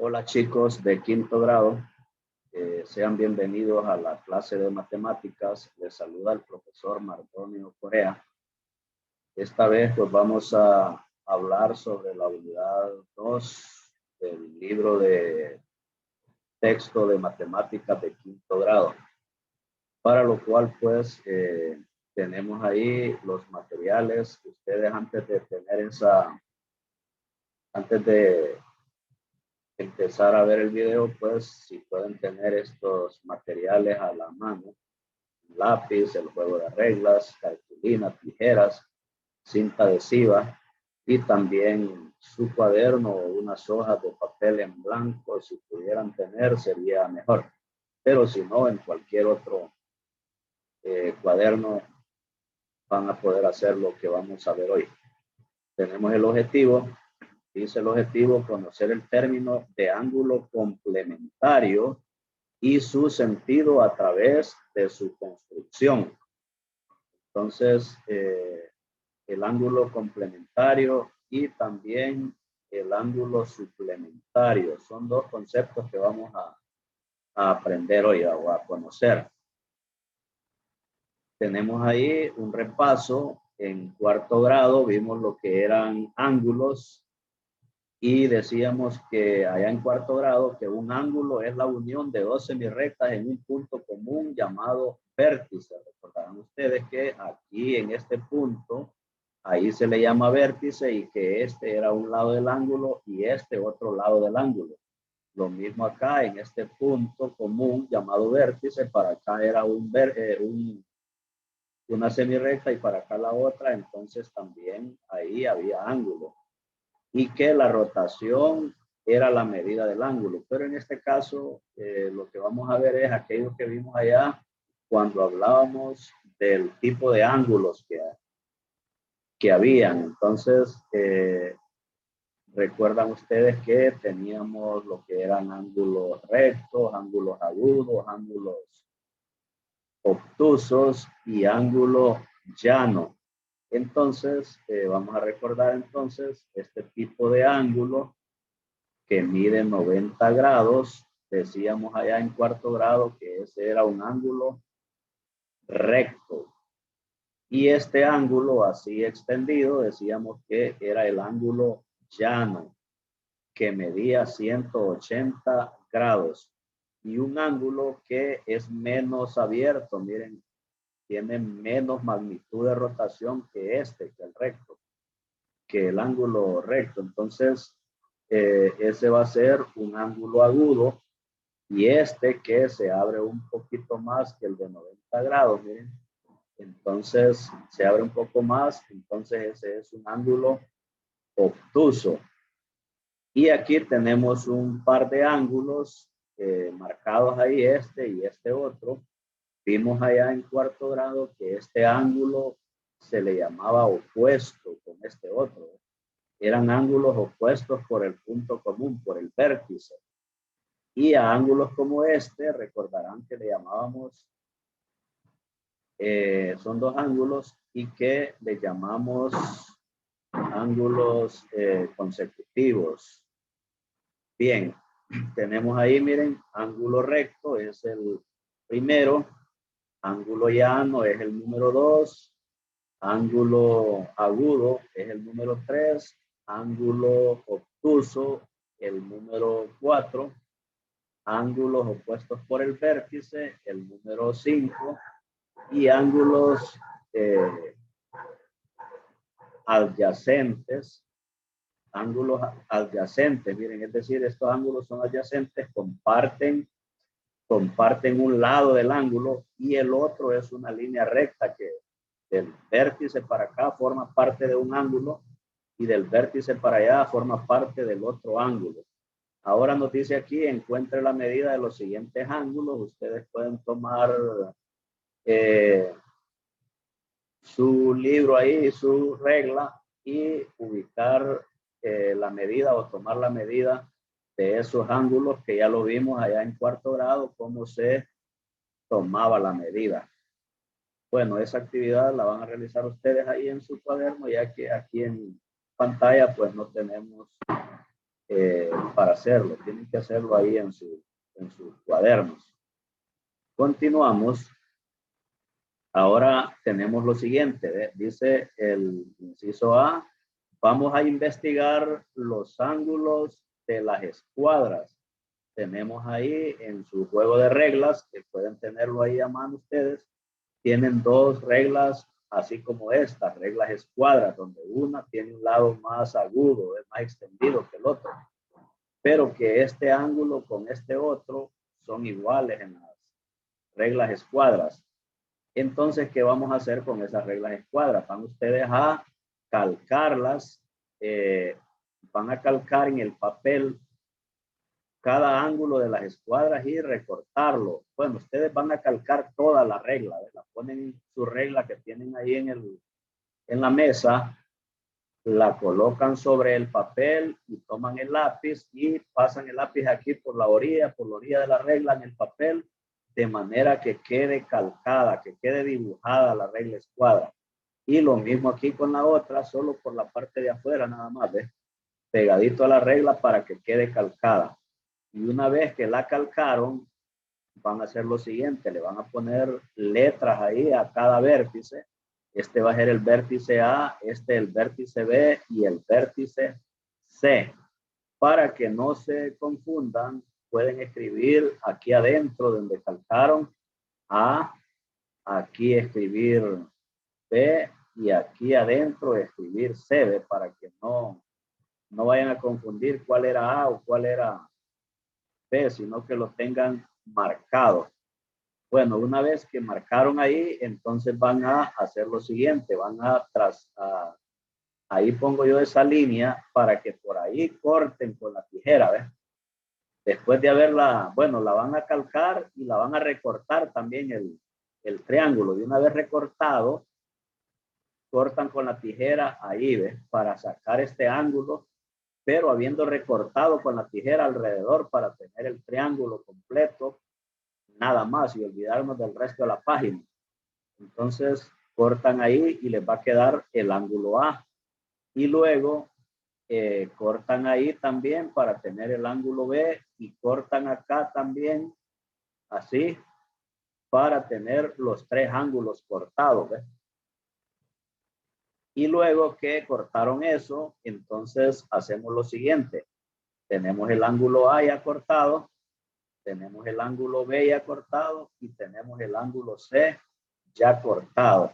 Hola chicos de quinto grado, sean bienvenidos a la clase de matemáticas. Les saluda el profesor Mardonio Correa. Esta vez pues vamos a hablar sobre la unidad 2 del libro de texto de matemáticas de quinto grado, para lo cual pues tenemos ahí los materiales. Ustedes antes de empezar a ver el video, pues si pueden tener estos materiales a la mano: lápiz, el juego de reglas, cartulina, tijeras, cinta adhesiva y también su cuaderno o unas hojas de papel en blanco. Si pudieran tener sería mejor, pero si no, en cualquier otro cuaderno van a poder hacer lo que vamos a ver hoy. Tenemos el objetivo. Dice el objetivo: conocer el término de ángulo complementario y su sentido a través de su construcción. Entonces, el ángulo complementario y también el ángulo suplementario son dos conceptos que vamos a aprender hoy o a conocer. Tenemos ahí un repaso. En cuarto grado vimos lo que eran ángulos. Y decíamos que allá en cuarto grado que un ángulo es la unión de dos semirrectas en un punto común llamado vértice. Recordarán ustedes que aquí en este punto, ahí se le llama vértice, y que este era un lado del ángulo y este otro lado del ángulo. Lo mismo acá en este punto común llamado vértice. Para acá era una semirrecta y para acá la otra. Entonces también ahí había ángulo. Y que la rotación era la medida del ángulo. Pero en este caso, lo que vamos a ver es aquello que vimos allá cuando hablábamos del tipo de ángulos que habían. Entonces, recuerdan ustedes que teníamos lo que eran ángulos rectos, ángulos agudos, ángulos obtusos y ángulo llano. Entonces, vamos a recordar entonces este tipo de ángulo que mide 90 grados. Decíamos allá en cuarto grado que ese era un ángulo recto. Y este ángulo así extendido decíamos que era el ángulo llano, que medía 180 grados. Y un ángulo que es menos abierto, miren, tiene menos magnitud de rotación que el recto, que el ángulo recto. Entonces, ese va a ser un ángulo agudo, y este que se abre un poquito más que el de 90 grados, miren. Entonces, se abre un poco más, entonces ese es un ángulo obtuso. Y aquí tenemos un par de ángulos marcados ahí, este y este otro. Vimos allá en cuarto grado que este ángulo se le llamaba opuesto con este otro. Eran ángulos opuestos por el punto común, por el vértice. Y a ángulos como este, recordarán que le llamábamos, son dos ángulos y que le llamamos ángulos consecutivos. Bien, tenemos ahí, miren, ángulo recto es el primero, ángulo llano es el número 2, ángulo agudo es el número 3, ángulo obtuso el número 4, ángulos opuestos por el vértice el número 5, y ángulos adyacentes, miren, es decir, estos ángulos son adyacentes, comparten un lado del ángulo y el otro es una línea recta que del vértice para acá forma parte de un ángulo y del vértice para allá forma parte del otro ángulo. Ahora nos dice aquí: encuentre la medida de los siguientes ángulos. Ustedes pueden tomar su libro ahí, su regla, y ubicar la medida o tomar la medida de esos ángulos que ya lo vimos allá en cuarto grado, cómo se tomaba la medida. Bueno, esa actividad la van a realizar ustedes ahí en su cuaderno, ya que aquí en pantalla pues no tenemos para hacerlo. Tienen que hacerlo ahí en sus cuadernos. Continuamos. Ahora tenemos lo siguiente. Dice el inciso A. Vamos a investigar los ángulos de las escuadras. Tenemos ahí en su juego de reglas, que pueden tenerlo ahí a mano ustedes, tienen dos reglas, así como estas, reglas escuadras, donde una tiene un lado más agudo, es más extendido que el otro, pero que este ángulo con este otro son iguales en las reglas escuadras. Entonces, ¿qué vamos a hacer con esas reglas escuadras? Van ustedes a calcarlas, van a calcar en el papel cada ángulo de las escuadras y recortarlo. Bueno, ustedes van a calcar toda la regla, la ponen su regla que tienen ahí en la mesa, la colocan sobre el papel y toman el lápiz y pasan el lápiz aquí por la orilla de la regla en el papel, de manera que quede calcada, que quede dibujada la regla escuadra. Y lo mismo aquí con la otra, solo por la parte de afuera nada más, ¿ves? Pegadito a la regla para que quede calcada. Y una vez que la calcaron, van a hacer lo siguiente, le van a poner letras ahí a cada vértice. Este va a ser el vértice A, este el vértice B y el vértice C. Para que no se confundan, pueden escribir aquí adentro donde calcaron A, aquí escribir B y aquí adentro escribir C, ¿ve? Para que no vayan a confundir cuál era A o cuál era B, sino que lo tengan marcado. Bueno, una vez que marcaron ahí, entonces van a hacer lo siguiente, ahí pongo yo esa línea para que por ahí corten con la tijera, ¿ves? Después de haberla, bueno, la van a calcar y la van a recortar también el triángulo. Y una vez recortado, cortan con la tijera ahí, ¿ves? Para sacar este ángulo, pero habiendo recortado con la tijera alrededor para tener el triángulo completo, nada más, y olvidarnos del resto de la página. Entonces cortan ahí y les va a quedar el ángulo A. Y luego cortan ahí también para tener el ángulo B y cortan acá también así para tener los tres ángulos cortados, ¿ves? Y luego que cortaron eso, entonces hacemos lo siguiente. Tenemos el ángulo A ya cortado, tenemos el ángulo B ya cortado y tenemos el ángulo C ya cortado.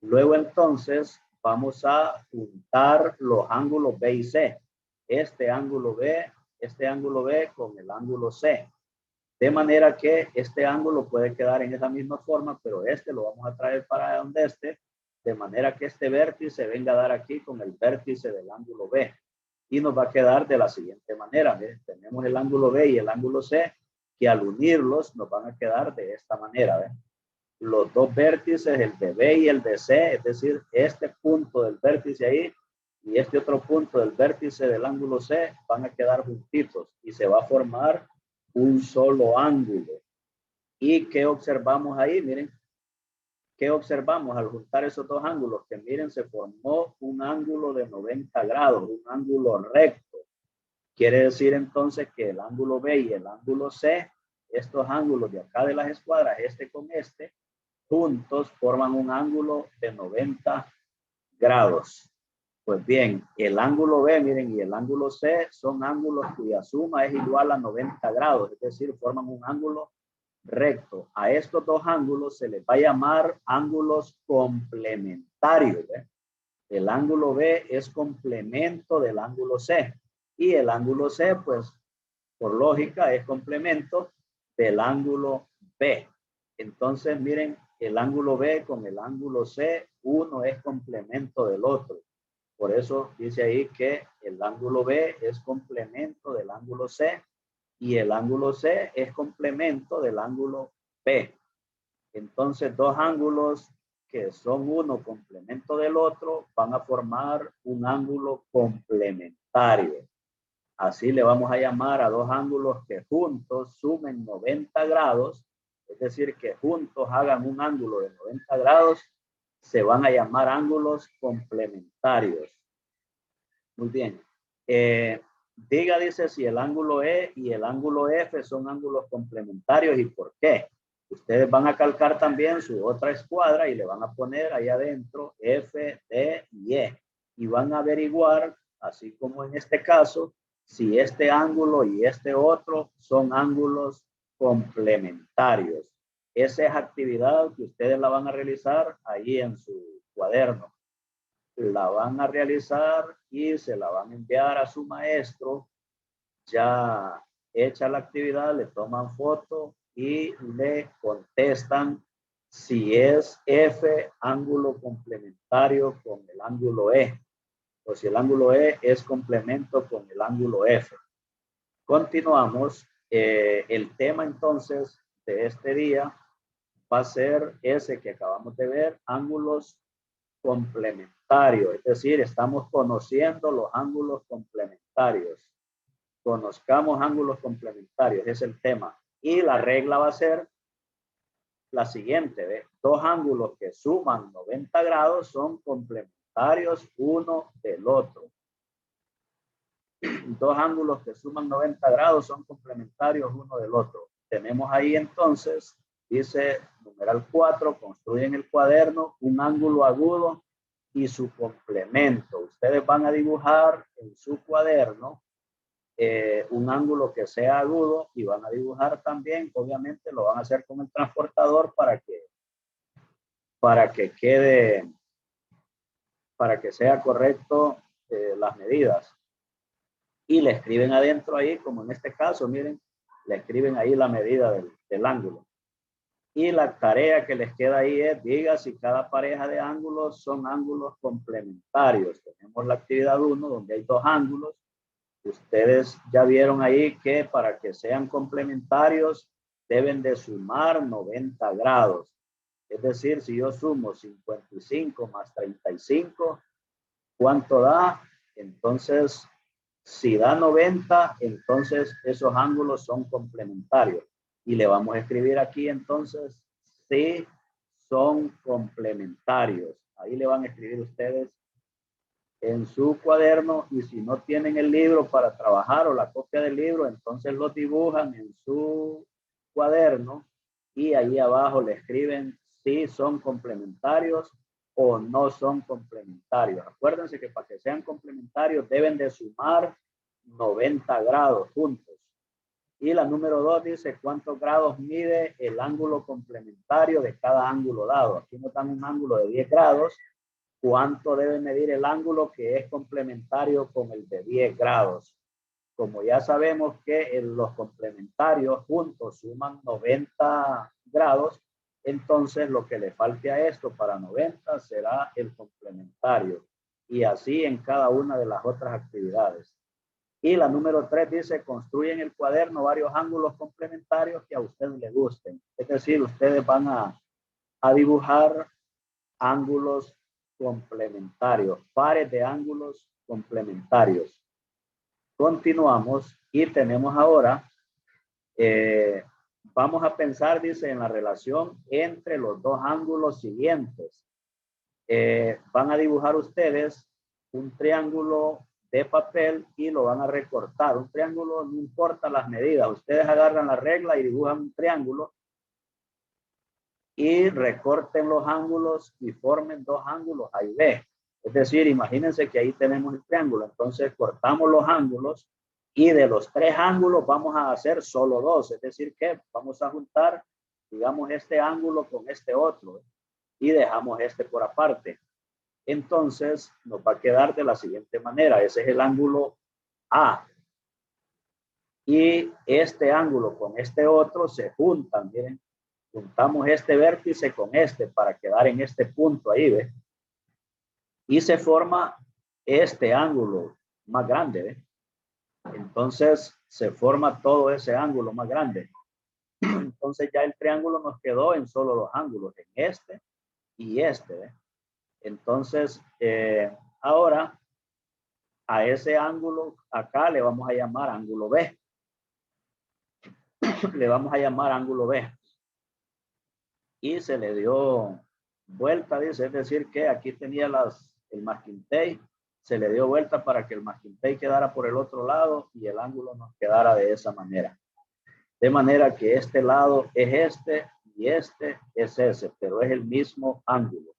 Luego entonces vamos a juntar los ángulos B y C. Este ángulo B con el ángulo C. De manera que este ángulo puede quedar en esa misma forma, pero este lo vamos a traer para donde esté, de manera que este vértice venga a dar aquí con el vértice del ángulo B. Y nos va a quedar de la siguiente manera. Miren, tenemos el ángulo B y el ángulo C, que al unirlos nos van a quedar de esta manera. ¿Ven? Los dos vértices, el de B y el de C, es decir, este punto del vértice ahí y este otro punto del vértice del ángulo C van a quedar juntitos y se va a formar un solo ángulo. ¿Y qué observamos ahí? Miren, ¿qué observamos al juntar esos dos ángulos? Que miren, se formó un ángulo de 90 grados, un ángulo recto. Quiere decir entonces que el ángulo B y el ángulo C, estos ángulos de acá de las escuadras, este con este, juntos forman un ángulo de 90 grados. Pues bien, el ángulo B, miren, y el ángulo C son ángulos cuya suma es igual a 90 grados, es decir, forman un ángulo recto. A estos dos ángulos se les va a llamar ángulos complementarios. ¿Eh? El ángulo B es complemento del ángulo C y el ángulo C, pues, por lógica, es complemento del ángulo B. Entonces, miren, el ángulo B con el ángulo C, uno es complemento del otro. Por eso dice ahí que el ángulo B es complemento del ángulo C y el ángulo C es complemento del ángulo B. Entonces, dos ángulos que son uno complemento del otro van a formar un ángulo complementario. Así le vamos a llamar a dos ángulos que juntos sumen 90 grados, es decir, que juntos hagan un ángulo de 90 grados, se van a llamar ángulos complementarios. Muy bien. Diga, dice, si el ángulo E y el ángulo F son ángulos complementarios y por qué. Ustedes van a calcar también su otra escuadra y le van a poner ahí adentro F, D y E. Y van a averiguar, así como en este caso, si este ángulo y este otro son ángulos complementarios. Esa es actividad que ustedes la van a realizar ahí en su cuaderno. La van a realizar y se la van a enviar a su maestro. Ya hecha la actividad, le toman foto y le contestan si es F ángulo complementario con el ángulo E o si el ángulo E es complemento con el ángulo F. Continuamos. El tema entonces de este día va a ser ese que acabamos de ver, ángulos complementarios. Es decir, estamos conociendo los ángulos complementarios. Conozcamos ángulos complementarios, es el tema. Y la regla va a ser la siguiente, ¿ve? Dos ángulos que suman 90 grados son complementarios uno del otro. Dos ángulos que suman 90 grados son complementarios uno del otro. Tenemos ahí entonces, dice numeral 4, construyen el cuaderno un ángulo agudo y su complemento. Ustedes van a dibujar en su cuaderno un ángulo que sea agudo y van a dibujar también, obviamente lo van a hacer con el transportador para que sea correcto las medidas. Y le escriben adentro ahí, como en este caso, miren, le escriben ahí la medida del ángulo. Y la tarea que les queda ahí es, diga si cada pareja de ángulos son ángulos complementarios. Tenemos la actividad 1, donde hay dos ángulos. Ustedes ya vieron ahí que para que sean complementarios deben de sumar 90 grados. Es decir, si yo sumo 55 más 35, ¿cuánto da? Entonces, si da 90, entonces esos ángulos son complementarios. Y le vamos a escribir aquí entonces, si son complementarios. Ahí le van a escribir ustedes en su cuaderno, y si no tienen el libro para trabajar o la copia del libro, entonces lo dibujan en su cuaderno y ahí abajo le escriben si son complementarios o no son complementarios. Acuérdense que para que sean complementarios deben de sumar 90 grados juntos. Y la número 2 dice cuántos grados mide el ángulo complementario de cada ángulo dado. Aquí nos dan un ángulo de 10 grados. ¿Cuánto debe medir el ángulo que es complementario con el de 10 grados? Como ya sabemos que los complementarios juntos suman 90 grados, entonces lo que le falte a esto para 90 será el complementario. Y así en cada una de las otras actividades. Y la número 3 dice, construyen el cuaderno varios ángulos complementarios que a ustedes les gusten. Es decir, ustedes van a dibujar ángulos complementarios, pares de ángulos complementarios. Continuamos y tenemos ahora, vamos a pensar, dice, en la relación entre los dos ángulos siguientes. Van a dibujar ustedes un triángulo de papel y lo van a recortar. Un triángulo no importa las medidas. Ustedes agarran la regla y dibujan un triángulo y recorten los ángulos y formen dos ángulos A y B. Es decir, imagínense que ahí tenemos el triángulo. Entonces cortamos los ángulos y de los tres ángulos vamos a hacer solo dos. Es decir, que vamos a juntar, digamos, este ángulo con este otro y dejamos este por aparte. Entonces nos va a quedar de la siguiente manera. Ese es el ángulo A. Y este ángulo con este otro se juntan, miren. Juntamos este vértice con este para quedar en este punto ahí, ¿ve? Y se forma este ángulo más grande, ¿ve? Entonces se forma todo ese ángulo más grande. Entonces ya el triángulo nos quedó en solo dos ángulos, en este y este, ¿ve? Entonces, ahora a ese ángulo acá le vamos a llamar ángulo B. Le vamos a llamar ángulo B. Y se le dio vuelta, dice, es decir, que aquí tenía el masking tape, se le dio vuelta para que el masking tape quedara por el otro lado y el ángulo nos quedara de esa manera. De manera que este lado es este y este es ese, pero es el mismo ángulo.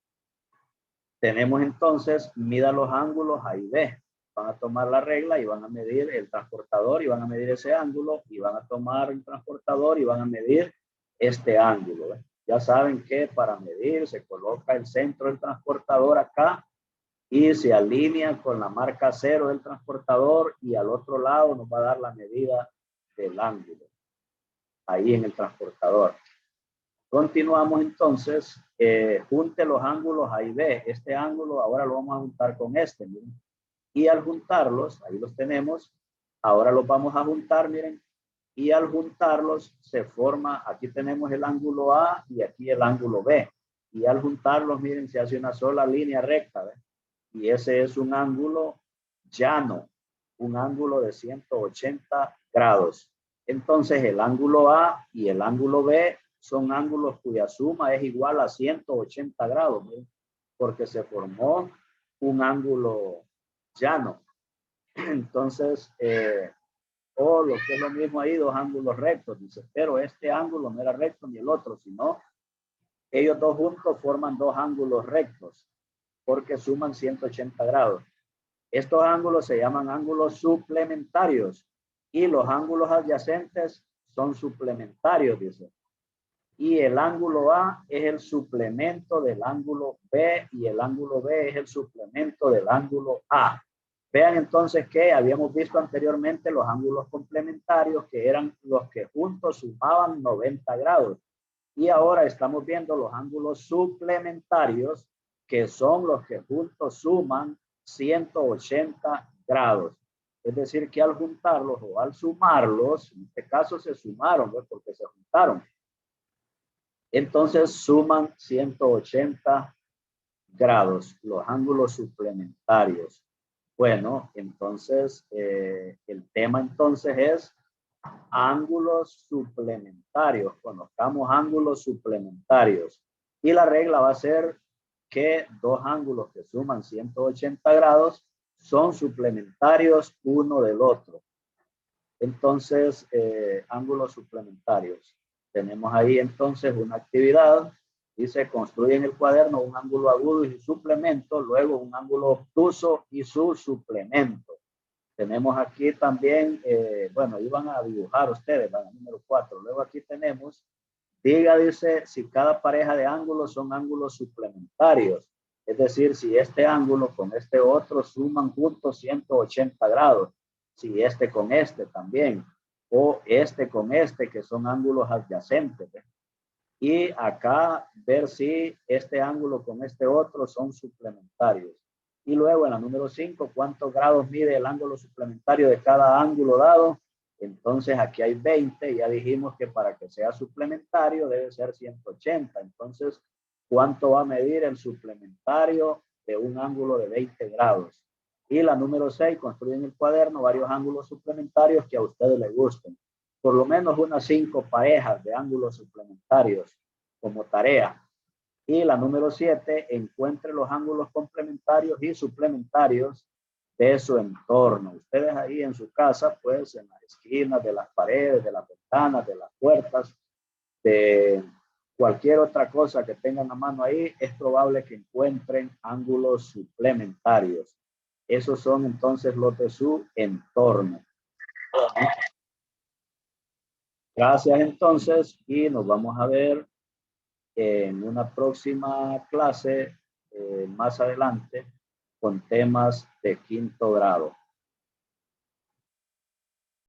Tenemos entonces, mida los ángulos A y B. Van a tomar la regla y van a medir el transportador y van a medir ese ángulo y van a tomar el transportador y van a medir este ángulo. Ya saben que para medir se coloca el centro del transportador acá y se alinea con la marca 0 del transportador y al otro lado nos va a dar la medida del ángulo ahí en el transportador. Continuamos entonces, junte los ángulos A y B. Este ángulo ahora lo vamos a juntar con este, miren. Y al juntarlos, ahí los tenemos, ahora los vamos a juntar, miren. Y al juntarlos se forma, aquí tenemos el ángulo A y aquí el ángulo B. Y al juntarlos, miren, se hace una sola línea recta, ¿ves? Y ese es un ángulo llano, un ángulo de 180 grados. Entonces el ángulo A y el ángulo B son ángulos cuya suma es igual a 180 grados, ¿sí? Porque se formó un ángulo llano. Entonces, o lo que es lo mismo ahí, dos ángulos rectos, dice, pero este ángulo no era recto ni el otro, sino ellos dos juntos forman dos ángulos rectos, porque suman 180 grados. Estos ángulos se llaman ángulos suplementarios y los ángulos adyacentes son suplementarios, dice. Y el ángulo A es el suplemento del ángulo B y el ángulo B es el suplemento del ángulo A. Vean entonces que habíamos visto anteriormente los ángulos complementarios que eran los que juntos sumaban 90 grados. Y ahora estamos viendo los ángulos suplementarios que son los que juntos suman 180 grados. Es decir, que al juntarlos o al sumarlos, en este caso se sumaron, ¿no? Porque se juntaron. Entonces suman 180 grados, los ángulos suplementarios. Bueno, entonces el tema entonces es ángulos suplementarios. Conozcamos ángulos suplementarios. Y la regla va a ser que dos ángulos que suman 180 grados son suplementarios uno del otro. Entonces, ángulos suplementarios. Tenemos ahí entonces una actividad. Dice, construye en el cuaderno un ángulo agudo y su suplemento, luego un ángulo obtuso y su suplemento. Tenemos aquí también, bueno, iban a dibujar ustedes, la número 4. Luego aquí tenemos, diga, dice, si cada pareja de ángulos son ángulos suplementarios. Es decir, si este ángulo con este otro suman juntos 180 grados. Si este con este también. O este con este, que son ángulos adyacentes. Y acá ver si este ángulo con este otro son suplementarios. Y luego en la número 5, ¿cuántos grados mide el ángulo suplementario de cada ángulo dado? Entonces aquí hay 20, ya dijimos que para que sea suplementario debe ser 180. Entonces, ¿cuánto va a medir el suplementario de un ángulo de 20 grados? Y la número 6, construye en el cuaderno varios ángulos suplementarios que a ustedes les gusten. Por lo menos unas 5 parejas de ángulos suplementarios como tarea. Y la número 7, encuentre los ángulos complementarios y suplementarios de su entorno. Ustedes ahí en su casa, pues en las esquinas de las paredes, de las ventanas, de las puertas, de cualquier otra cosa que tengan a mano ahí, es probable que encuentren ángulos suplementarios. Esos son entonces los de su entorno. Gracias entonces y nos vamos a ver en una próxima clase más adelante con temas de 5º grado.